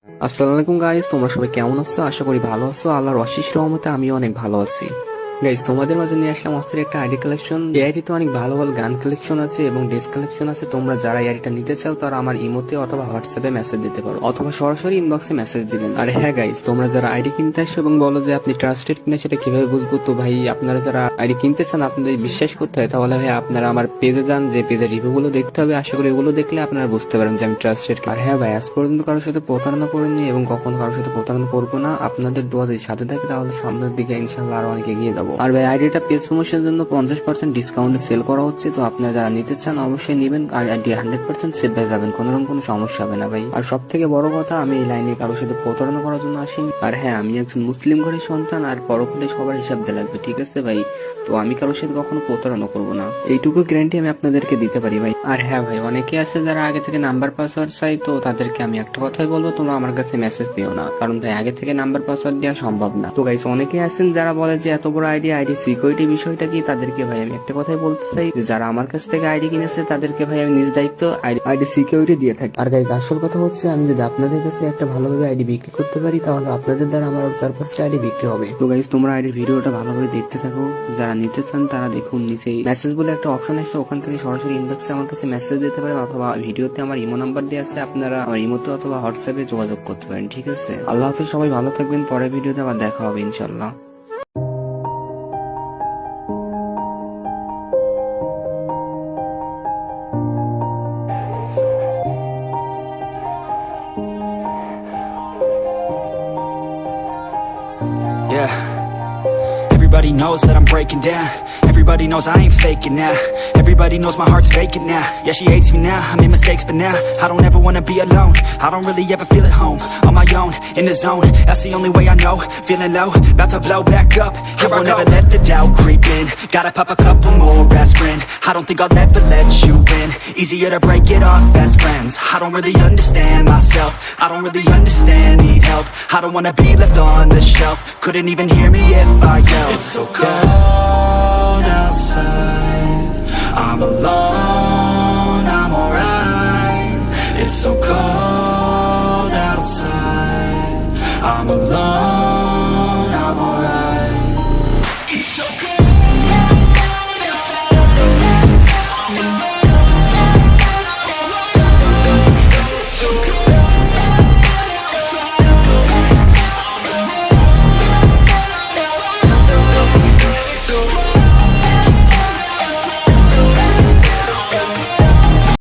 আসসালামু আলাইকুম গাইস, তোমরা সবাই কেমন আছো? আশা করি ভালো আছো। আল্লাহর অশেষ রহমতে আমিও অনেক ভালো আছি। গাইস, তোমাদের মাঝে নিয়ে আসলাম অস্থির একটা আইডি কালেকশন। এই আইডিতে অনেক ভালো ভালো গান কালেকশন আছে এবং ড্রেস কালেকশন আছে। তোমরা যারা এই আইডিটা নিতে চাও তারা আমার ইমোতে অথবা হোয়াটসঅ্যাপে মেসেজ দিতে পারো অথবা সরাসরি ইনবক্সে মেসেজ দিবেন। আর হ্যাঁ গাইস, তোমরা যারা আইডি কিনতে আসো এবং বলো যে আপনি ট্রাস্টেড কিনা, সেটা কিভাবে বুঝবো? তো ভাই, আপনারা যারা আইডি কিনতে চান, আপনাদের বিশ্বাস করতে হয়, তাহলে ভাই আপনারা আমার পেজে যান, যে পেজের রিভিউ গুলো দেখতে হবে। আশা করি এগুলো দেখলে আপনারা বুঝতে পারেন যে আমি ট্রাস্টেড। আর হ্যাঁ ভাই, আজ পর্যন্ত কারোর সাথে প্রতারণা করিনি এবং কখনো কারোর সাথে প্রতারণা করবো না। আপনাদের দোয়া যদি সাথে থাকে তাহলে সামনের দিকে ইনশাল্লাহ আরো অনেক এগিয়ে যাবো। আর ভাই, আইডিটা পেজ প্রমোশনের জন্য 50% ডিসকাউন্টে সেল করা হচ্ছে। তো আপনারা যারা নিতে চান অবশ্যই নিবেন। আর আইডি 100% সেভ হয়ে যাবেন, কোনো সমস্যা হবে না ভাই। আর সব থেকে বড় কথা, আমি এই লাইনে কারোর সাথে প্রতারণা করার জন্য আসিনি। আর হ্যাঁ, আমি একজন মুসলিম ঘরের সন্তান, আর পরকালে সবার হিসাব দিয়ে লাগবে, ঠিক আছে ভাই? তো আমি কারোর সাথে কখনো প্রতারণা করবো না, এইটুকু গ্যারান্টি আমি আপনাদেরকে দিতে পারি ভাই। আর হ্যাঁ ভাই, অনেকে আছে যারা আগে থেকে নাম্বার পাসওয়ার্ড চাই। তো তাদেরকে আমি একটা কথাই বলবো, তোমরা আমার কাছে মেসেজ দিও না, কারণ ভাই আগে থেকে নাম্বার পাসওয়ার্ড দেওয়া সম্ভব না। তো গাইস, অনেকে আছেন যারা বলে যে এত বড় আইডি সিকিউরিটি বিষয়টা কি? তাদেরকে ভাই আমি একটা কথাই বলতে চাই, যে যারা আমার কাছ থেকে আইডি কিনেছে তাদেরকে ভাই আমি নিজ দায়িত্ব আইডি সিকিউরিটি দিয়ে থাকি। আর গাইস, আসল কথা হচ্ছে, আমি যদি আপনাদের কাছে একটা ভালোভাবে আইডি বিক্রি করতে পারি, তাহলে আপনাদের দ্বারা আমার 4-5টা আইডি বিক্রি হবে। তো গাইস, তোমরা আইডি ভিডিওটা ভালোভাবে দেখতে থাকো। যারা নিতে চান তারা দেখুন, নিচেই মেসেজ বলে একটা অপশন আছে, ওখান থেকে সরাসরি ইনবক্সে আমার কাছে মেসেজ দিতে পারেন, অথবা ভিডিওতে আমার ইমো নাম্বার দেওয়া আছে, আপনারা আমার ইমোতে অথবা হোয়াটসঅ্যাপে যোগাযোগ করতে পারেন, ঠিক আছে? আল্লাহ হাফিজ, সবাই ভালো থাকবেন। পরের ভিডিওতে আবার দেখা হবে ইনশাল্লাহ। Yeah. Everybody knows that I'm breaking down. Everybody knows I ain't faking now. Everybody knows my heart's vacant now. Yeah, she hates me now, I made mistakes but now I don't ever wanna be alone. I don't really ever feel at home. On my own, in the zone, that's the only way I know. Feeling low, about to blow back up. Here I won't ever let the doubt creep in. Gotta pop a couple more aspirin. I don't think I'll ever let you in. Easier to break it off best friends. I don't really understand myself. I don't really understand, need help. I don't wanna be left on the shelf. Couldn't even hear me if I yelled. It's so cold outside, I'm alone, I'm alright. It's so cold outside, I'm alone, I'm alright. It's so cold.